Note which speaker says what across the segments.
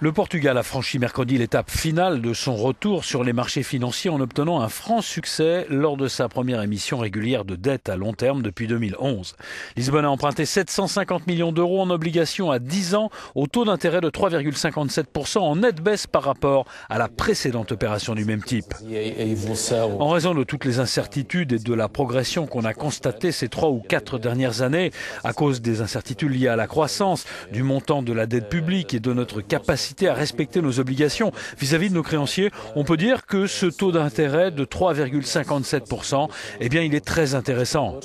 Speaker 1: Le Portugal a franchi mercredi l'étape finale de son retour sur les marchés financiers en obtenant un franc succès lors de sa première émission régulière de dette à long terme depuis 2011. Lisbonne a emprunté 750 millions d'euros en obligations à 10 ans au taux d'intérêt de 3,57% en nette baisse par rapport à la précédente opération du même type. En raison de toutes les incertitudes et de la progression qu'on a constatée ces 3 ou 4 dernières années, à cause des incertitudes liées à la croissance, du montant de la dette publique et de notre capacité à respecter nos obligations vis-à-vis de nos créanciers, on peut dire que ce taux d'intérêt de 3,57%, eh bien, il est très intéressant.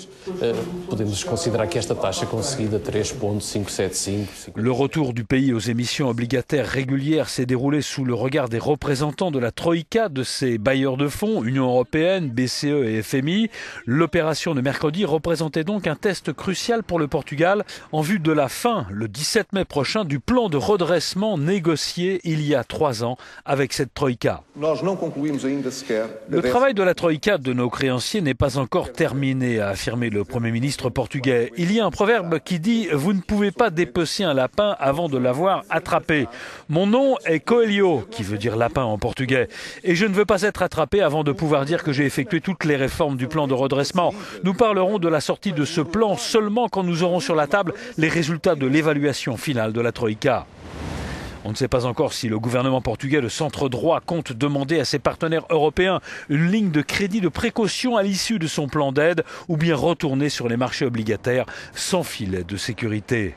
Speaker 1: Le retour du pays aux émissions obligataires régulières s'est déroulé sous le regard des représentants de la Troïka, de ses bailleurs de fonds, Union européenne, BCE et FMI. L'opération de mercredi représentait donc un test crucial pour le Portugal en vue de la fin, le 17 mai prochain, du plan de redressement négocié il y a 3 ans avec cette Troïka. Le travail de la Troïka de nos créanciers n'est pas encore terminé, a affirmé le Premier ministre portugais. Il y a un proverbe qui dit « Vous ne pouvez pas dépecer un lapin avant de l'avoir attrapé ». Mon nom est Coelho, qui veut dire lapin en portugais. Et je ne veux pas être attrapé avant de pouvoir dire que j'ai effectué toutes les réformes du plan de redressement. Nous parlerons de la sortie de ce plan seulement quand nous aurons sur la table les résultats de l'évaluation finale de la Troïka. On ne sait pas encore si le gouvernement portugais de centre droit compte demander à ses partenaires européens une ligne de crédit de précaution à l'issue de son plan d'aide ou bien retourner sur les marchés obligataires sans filet de sécurité.